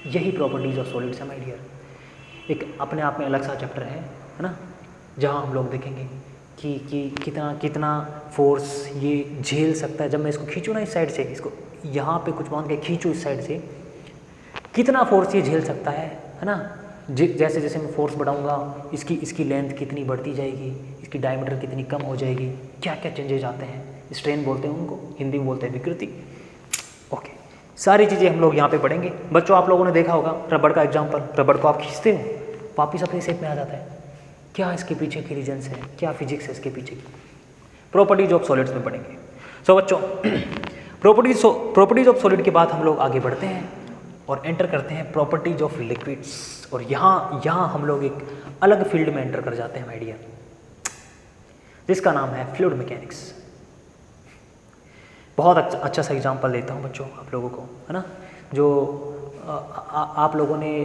यही प्रॉपर्टीज ऑफ सॉलिड्स है माय डियर। एक अपने आप में अलग सा चैप्टर है ना, जहाँ हम लोग देखेंगे कि कितना फोर्स ये झेल सकता है। जब मैं इसको खींचूँ ना इस साइड से, इसको यहाँ पे कुछ मान के खींचूँ इस साइड से, कितना फोर्स ये झेल सकता है ना। जैसे जैसे मैं फोर्स बढ़ाऊंगा, इसकी लेंथ कितनी बढ़ती जाएगी, इसकी डायमीटर कितनी कम हो जाएगी, क्या क्या चेंजेज आते हैं। स्ट्रेन बोलते हैं उनको, हिंदी में बोलते हैं विकृति। ओके, सारी चीज़ें हम लोग यहाँ पे पढ़ेंगे। बच्चों, आप लोगों ने देखा होगा रबड़ का एग्जाम्पल, रबड़ को आप खींचते हो, वापिस अपनी शेप में आ जाता है। क्या इसके पीछे की रीजन्स है, क्या फिजिक्स है इसके पीछे की, प्रॉपर्टीज ऑफ सॉलिड्स में पढ़ेंगे। सो बच्चों, प्रॉपर्टीज ऑफ सॉलिड के बाद हम लोग आगे बढ़ते हैं और एंटर करते हैं प्रॉपर्टीज ऑफ लिक्विड्स। और यहाँ हम लोग एक अलग फील्ड में एंटर कर जाते हैं माय डियर, जिसका नाम है फ्लूइड मैकेनिक्स। बहुत अच्छा सा एग्जांपल देता हूँ बच्चों आप लोगों को, है ना। जो आप लोगों ने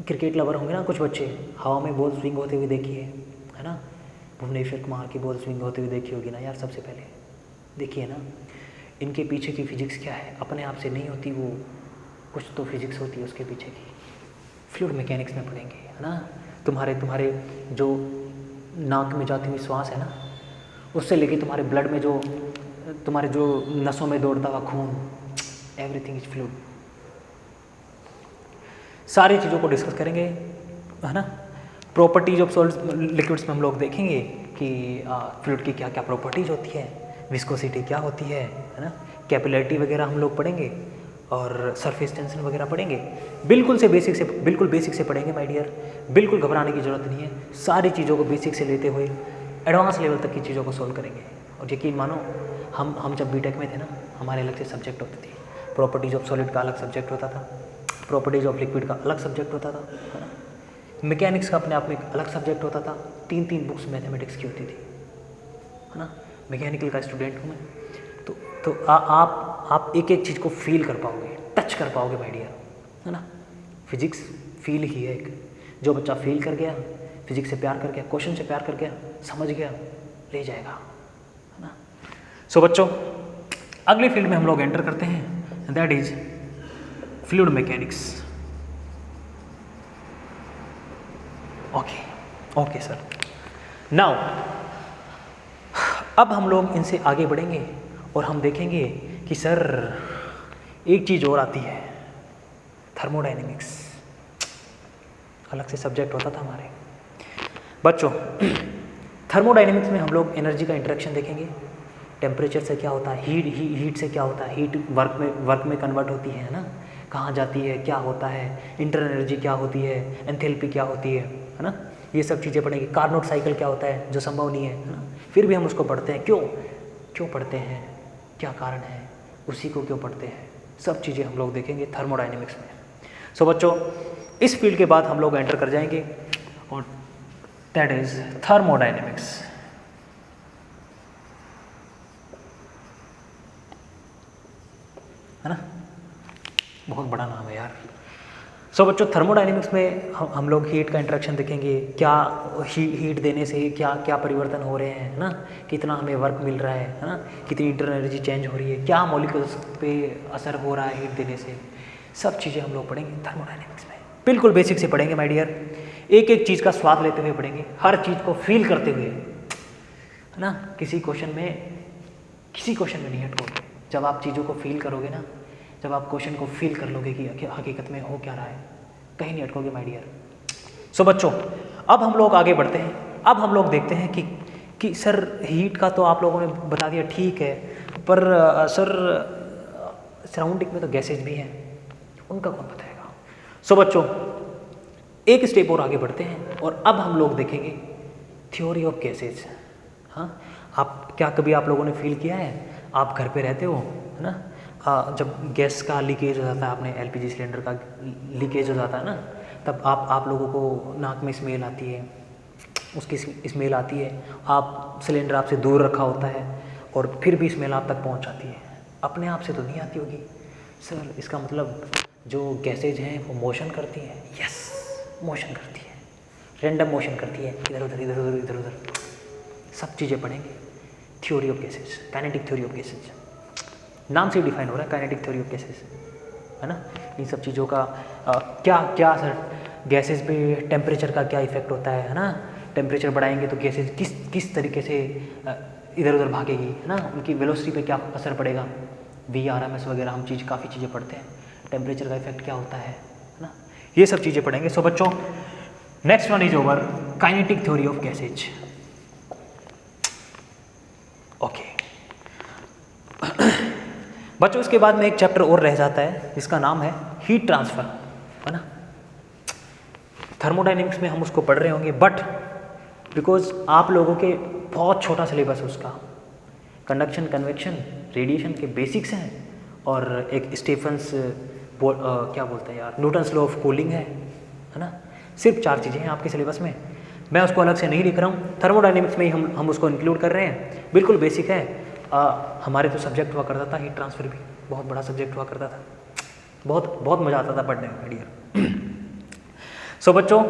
क्रिकेट लवर होंगे ना, कुछ बच्चे, हवा में बॉल स्विंग होते हुए देखी है ना, भुवनेश्वर कुमार की बॉल स्विंग होते हुए देखी होगी ना यार। सबसे पहले देखिए ना, इनके पीछे की फिजिक्स क्या है, अपने आप से नहीं होती वो, कुछ तो फिजिक्स होती है उसके पीछे की। फ्लूइड मैकेनिक्स में पढ़ेंगे, है ना। तुम्हारे जो नाक में जाती हुई श्वास है ना, उससे लेके तुम्हारे ब्लड में जो तुम्हारे जो नसों में दौड़ता हुआ खून, एवरीथिंग इज फ्लूइड। सारी चीज़ों को डिस्कस करेंगे, है ना। प्रॉपर्टीज ऑफ सॉलिड्स लिक्विड्स में हम लोग देखेंगे कि फ्लूइड की क्या क्या प्रॉपर्टीज होती है, विस्कोसिटी क्या होती है ना, कैपिलरिटी वगैरह हम लोग पढ़ेंगे और सरफेस टेंशन वगैरह पढ़ेंगे। बिल्कुल बेसिक से पढ़ेंगे माय डियर, बिल्कुल घबराने की ज़रूरत नहीं है। सारी चीज़ों को बेसिक से लेते हुए एडवांस लेवल तक की चीज़ों को सॉल्व करेंगे। और यकीन मानो, हम जब बीटेक में थे ना, हमारे अलग से सब्जेक्ट होते थे। प्रॉपर्टीज ऑफ सॉलिड का अलग सब्जेक्ट होता था, प्रॉपर्टीज ऑफ लिक्विड का अलग सब्जेक्ट होता था, है ना। मैकेनिक्स का अपने आप में एक अलग सब्जेक्ट होता था। 3 बुक्स मैथमेटिक्स की होती थी, है ना। मैकेनिकल का स्टूडेंट हूँ मैं, तो आप एक एक चीज़ को फील कर पाओगे, टच कर पाओगे माय डियर, है ना। फिजिक्स फील ही है एक। जो बच्चा फील कर गया, फिजिक्स से प्यार कर गया, क्वेश्चन से प्यार कर गया, समझ गया, ले जाएगा, है ना। सो बच्चों, अगली फील्ड में हम लोग एंटर करते हैं, that is fluid mechanics. Okay okay sir. Now अब हम लोग इनसे आगे बढ़ेंगे और हम देखेंगे कि सर एक चीज़ और आती है, थर्मोडायनेमिक्स। अलग से सब्जेक्ट होता था हमारे बच्चों। थर्मोडायनेमिक्स में हम लोग एनर्जी का इंटरेक्शन देखेंगे, टेम्परेचर से क्या होता है, हीट से क्या होता है, हीट वर्क में कन्वर्ट होती है ना, कहाँ जाती है, क्या होता है, इंटरनल एनर्जी क्या होती है, एंथैल्पी क्या होती है ना, ये सब चीज़ें पढ़ेंगे। कार्नोट साइकिल क्या होता है जो संभव नहीं है ना, फिर भी हम उसको पढ़ते हैं। क्यों पढ़ते हैं, क्या कारण है, उसी को क्यों पढ़ते हैं, सब चीज़ें हम लोग देखेंगे थर्मोडायनेमिक्स में। सो बच्चों इस फील्ड के बाद हम लोग एंटर कर जाएंगे और दैट इज थर्मोडायनेमिक्स। है ना, बहुत बड़ा नाम है यार। सो बच्चों थर्मोडायनेमिक्स में हम लोग हीट का इंटरेक्शन देखेंगे, क्या हीट देने से क्या क्या परिवर्तन हो रहे हैं, है ना, कितना हमें वर्क मिल रहा है ना, कितनी इंटरनल एनर्जी चेंज हो रही है, क्या मॉलिक्यूल्स पे असर हो रहा है हीट देने से, सब चीज़ें हम लोग पढ़ेंगे थर्मोडायनेमिक्स में। बिल्कुल बेसिक से पढ़ेंगे माय डियर, एक एक चीज़ का स्वाद लेते हुए पढ़ेंगे, हर चीज़ को फील करते हुए, है ना। किसी क्वेश्चन में नहीं हटकोगे। जब आप चीज़ों को फील करोगे ना, जब आप क्वेश्चन को फील कर लोगे कि हकीकत में हो क्या रहा है, कहीं नहीं अटकोगे माय डियर। सो बच्चों अब हम लोग आगे बढ़ते हैं। अब हम लोग देखते हैं कि सर हीट का तो आप लोगों ने बता दिया, ठीक है, पर सर सराउंडिंग में तो गैसेज भी हैं, उनका कौन बताएगा। सो बच्चों एक स्टेप और आगे बढ़ते हैं और अब हम लोग देखेंगे थ्योरी ऑफ गैसेज। हाँ, कभी आप लोगों ने फील किया है, आप घर पे रहते हो, है ना, जब गैस का लीकेज हो जाता है, आपने एलपीजी सिलेंडर का लीकेज हो जाता है ना, तब आप लोगों को नाक में स्मेल आती है, उसकी स्मेल आती है, आप सिलेंडर आपसे दूर रखा होता है और फिर भी स्मेल आप तक पहुंच जाती है। अपने आप से तो नहीं आती होगी सर, इसका मतलब जो गैसेज हैं वो मोशन करती हैं। यस, मोशन करती है, रैंडम मोशन करती है, इधर उधर इधर उधर इधर उधर, सब चीज़ें पढ़ेंगे। Theory of gases, kinetic theory of gases, नाम से डिफाइन हो रहा है काइनेटिक थ्योरी ऑफ गैसेज, है ना। इन सब चीज़ों का क्या सर, गैसेज पे टेम्परेचर का क्या इफेक्ट होता है ना, टेम्परेचर बढ़ाएंगे तो गैसेज किस तरीके से इधर उधर भागेगी, है ना, उनकी वेलोसिटी पे क्या असर पड़ेगा, VRMS वगैरह हम काफ़ी चीज़ें पढ़ते हैं, टेम्परेचर का इफेक्ट क्या होता है ना, ये सब चीज़ें पढ़ेंगे। सो बच्चों next one is over, kinetic theory of gases. Okay बच्चों इसके बाद में एक चैप्टर और रह जाता है जिसका नाम है हीट ट्रांसफ़र, है ना। थर्मोडायनेमिक्स में हम उसको पढ़ रहे होंगे, बट बिकॉज आप लोगों के बहुत छोटा सिलेबस है उसका, कंडक्शन, कन्वेक्शन, रेडिएशन के बेसिक्स हैं और एक स्टीफन्स क्या बोलते हैं यार, न्यूटन्स लॉ ऑफ कूलिंग है ना। सिर्फ 4 चीज़ें हैं आपके सिलेबस में, मैं उसको अलग से नहीं लिख रहा हूँ, थर्मोडायनेमिक्स में ही हम उसको इंक्लूड कर रहे हैं। बिल्कुल बेसिक है। हमारे तो सब्जेक्ट हुआ करता था हीट ट्रांसफ़र भी, बहुत बड़ा सब्जेक्ट हुआ करता था, बहुत मज़ा आता था पढ़ने में डियर। सो बच्चों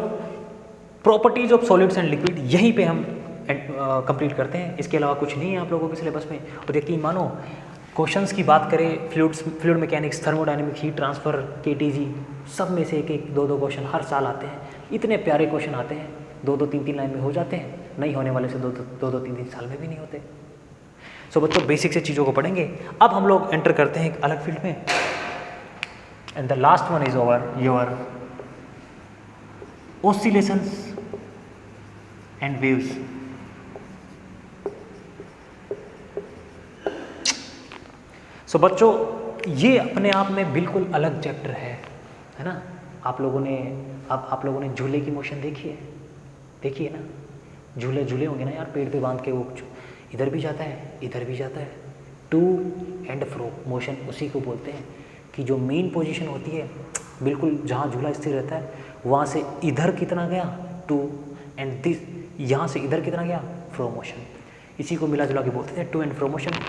properties of solids and liquid यहीं पे हम कंप्लीट करते हैं, इसके अलावा कुछ नहीं है आप लोगों के सिलेबस में। और यकीन मानो क्वेश्चंस की बात करें, fluid mechanics, thermodynamics, heat transfer, KTG, सब में से एक 2 क्वेश्चन हर साल आते हैं। इतने प्यारे क्वेश्चन आते हैं, 2 3 लाइन में हो जाते हैं, नहीं होने वाले से 2 3 साल में भी नहीं होते। सो बच्चों बेसिक से चीज़ों को पढ़ेंगे। अब हम लोग एंटर करते हैं एक अलग फील्ड में, and the last one is over your oscillations and waves. So बच्चों ये अपने आप में बिल्कुल अलग चैप्टर है ना। आप लोगों ने झूले की मोशन देखी है ना, झूले होंगे ना यार, पेड़ पे बांध के, वो इधर भी जाता है इधर भी जाता है, टू एंड फ्रो मोशन उसी को बोलते हैं कि जो मेन पोजीशन होती है, बिल्कुल जहाँ झूला स्थिर रहता है, वहाँ से इधर कितना गया टू, एंड दिस यहाँ से इधर कितना गया फ्रो मोशन, इसी को मिला जुला के बोलते हैं to and fro motion.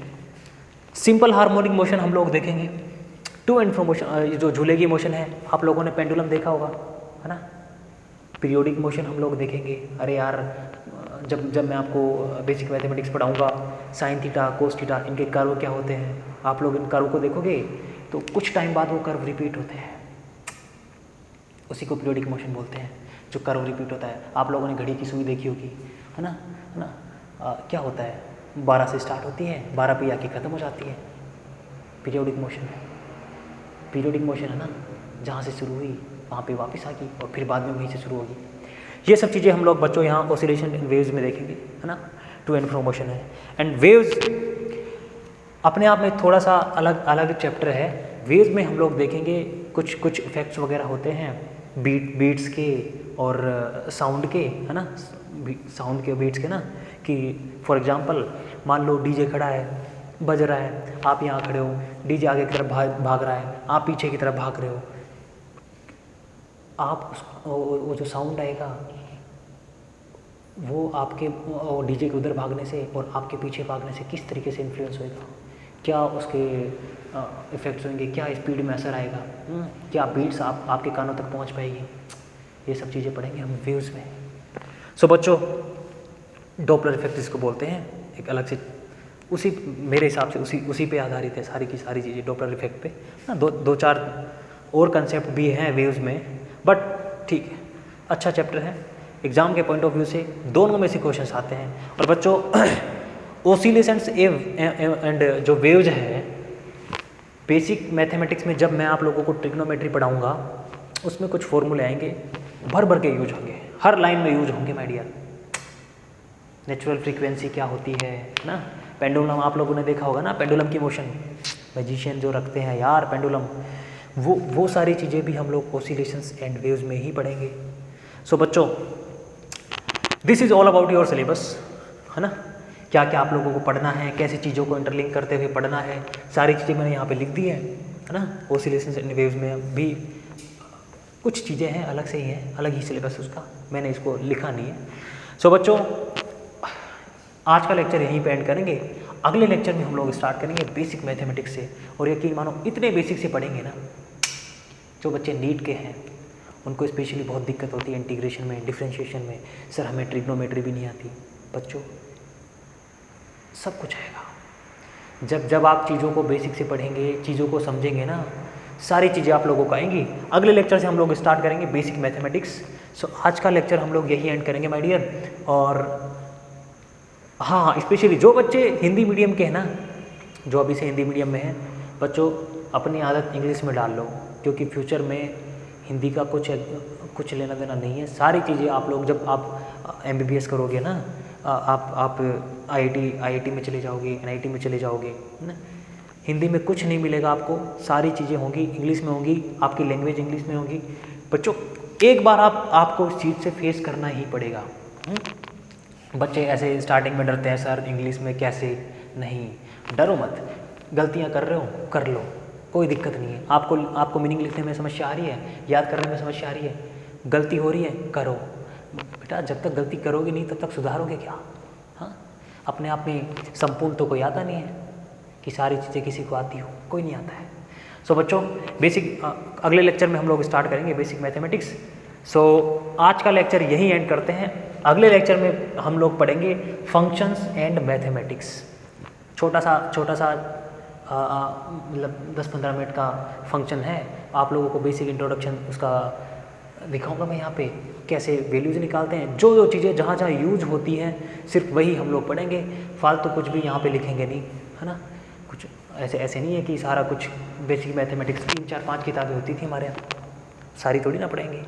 Simple harmonic motion हम लोग देखेंगे, टू एंड फ्रो मोशन जो झूले की मोशन है, आप लोगों ने पेंडुलम देखा होगा, है ना। पीरियोडिक मोशन हम लोग देखेंगे। अरे यार जब मैं आपको बेसिक मैथमेटिक्स पढ़ाऊँगा, साइन थीटा, कोस थीटा, इनके कर्व क्या होते हैं, आप लोग इन कर्व को देखोगे तो कुछ टाइम बाद वो कर्व रिपीट होते हैं, उसी को पीरियोडिक मोशन बोलते हैं। जो कर्व रिपीट होता है। आप लोगों ने घड़ी की सुई देखी होगी, है ना, क्या होता है, 12 से स्टार्ट होती है, 12 पे आके ख़त्म हो जाती है। पीरियोडिक मोशन है, पीरियोडिक मोशन है ना, जहाँ से शुरू हुई वहाँ पे वापस आ गई और फिर बाद में वहीं से शुरू होगी। ये सब चीज़ें हम लोग बच्चों यहाँ ऑसिलेशन इन वेव्स में देखेंगे, है ना, टू एंड फ्रो मोशन है। एंड वेव्स अपने आप में थोड़ा सा अलग अलग चैप्टर है। वेव्स में हम लोग देखेंगे कुछ इफेक्ट्स वगैरह होते हैं बीट्स के और साउंड के, है ना, साउंड के बीट्स के ना, कि फॉर एग्जांपल मान लो डीजे खड़ा है, बज रहा है, आप यहाँ खड़े हो, डीजे आगे की तरफ भाग रहा है, आप पीछे की तरफ भाग रहे हो, आप वो जो साउंड आएगा वो आपके डीजे के उधर भागने से और आपके पीछे भागने से किस तरीके से इन्फ्लुएंस होएगा, क्या उसके इफ़ेक्ट्स होंगे, क्या स्पीड में असर आएगा, क्या बीट्स आपके कानों तक पहुंच पाएगी, ये सब चीज़ें पढ़ेंगे हम वेव्स में। सो बच्चों, डॉपलर इफेक्ट इसको बोलते हैं, एक अलग से उसी मेरे हिसाब से उसी पे आधारित है सारी की सारी चीज़ें, डॉपलर इफेक्ट पे ना। दो चार और कंसेप्ट भी हैं वेव्स में, बट ठीक है, अच्छा चैप्टर है। एग्ज़ाम के पॉइंट ऑफ व्यू से दोनों में से क्वेश्चंस आते हैं। और बच्चों ओसिलेशंस एंड जो वेव्स है, बेसिक मैथमेटिक्स में जब मैं आप लोगों को ट्रिग्नोमेट्री पढ़ाऊँगा उसमें कुछ फॉर्मूले आएंगे, भर के यूज होंगे, हर लाइन में यूज होंगे माय डियर। नेचुरल फ्रीक्वेंसी क्या होती है ना, पेंडुलम आप लोगों ने देखा होगा ना, पेंडुलम की मोशन, मैजिशियन जो रखते हैं यार पेंडुलम, वो सारी चीज़ें भी हम लोग ओसिलेशंस एंड वेव्स में ही पढ़ेंगे। सो बच्चों, this is all about your syllabus, है ना, क्या क्या आप लोगों को पढ़ना है, कैसी चीज़ों को इंटरलिंक करते हुए पढ़ना है, सारी चीज़ें मैंने यहाँ पे लिख दी है ना। ओसिलेशंस एंड वेव्स में भी कुछ चीज़ें हैं अलग से ही हैं, अलग ही सिलेबस उसका, मैंने इसको लिखा नहीं है। सो बच्चों, आज का लेक्चर यहीं पे एंड करेंगे। अगले लेक्चर में हम लोग स्टार्ट करेंगे बेसिक मैथमेटिक्स से, और यकीन मानो इतने बेसिक से पढ़ेंगे ना, जो बच्चे नीट के हैं उनको स्पेशली बहुत दिक्कत होती है इंटीग्रेशन में, डिफरेंशिएशन में, सर हमें ट्रिग्नोमेट्री भी नहीं आती। बच्चों सब कुछ आएगा जब आप चीज़ों को बेसिक से पढ़ेंगे, चीज़ों को समझेंगे ना, सारी चीज़ें आप लोगों को आएंगी। अगले लेक्चर से हम लोग स्टार्ट करेंगे बेसिक मैथमेटिक्स। सो आज का लेक्चर हम लोग यही एंड करेंगे माय डियर। और हाँ, स्पेशली जो बच्चे हिंदी मीडियम के हैं ना, जो अभी से हिंदी मीडियम में हैं, बच्चों अपनी आदत इंग्लिश में डाल लो, क्योंकि फ्यूचर में हिंदी का कुछ लेना देना नहीं है। सारी चीज़ें आप लोग जब आप MBBS करोगे ना, आप IIT में चले जाओगे, NIT में चले जाओगे ना, हिंदी में कुछ नहीं मिलेगा आपको, सारी चीज़ें होंगी इंग्लिश में होंगी, आपकी लैंग्वेज इंग्लिश में होगी। बच्चों एक बार आपको इस चीज़ से फेस करना ही पड़ेगा। बच्चे ऐसे स्टार्टिंग में डरते हैं, सर इंग्लिश में कैसे, नहीं डरो मत, गलतियाँ कर रहे हो कर लो, कोई दिक्कत नहीं है। आपको मीनिंग लिखने में समस्या आ रही है, याद करने में समस्या आ रही है, गलती हो रही है, करो बेटा, जब तक गलती करोगे नहीं तब तक सुधारोगे क्या। हाँ, अपने आप में संपूर्ण तो कोई आता नहीं है कि सारी चीज़ें किसी को आती हो, कोई नहीं आता है। सो बच्चों बेसिक अगले लेक्चर में हम लोग स्टार्ट करेंगे बेसिक मैथमेटिक्स। सो आज का लेक्चर यहीं एंड करते हैं। अगले लेक्चर में हम लोग पढ़ेंगे फंक्शंस एंड मैथमेटिक्स। छोटा सा मतलब 10-15 मिनट का फंक्शन है, आप लोगों को बेसिक इंट्रोडक्शन उसका दिखाऊंगा मैं यहाँ पे, कैसे वैल्यूज़ निकालते हैं, जो चीज़ें जहाँ यूज होती हैं सिर्फ वही हम लोग पढ़ेंगे, फालतू कुछ भी यहाँ पे लिखेंगे नहीं, है ना। कुछ ऐसे नहीं है कि सारा कुछ बेसिक मैथमेटिक्स 3-4-5 किताबें होती थी हमारे यहाँ, सारी थोड़ी ना पढ़ेंगे।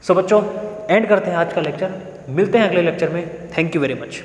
सो बच्चों एंड करते हैं आज का लेक्चर, मिलते हैं अगले लेक्चर में। Thank you very much.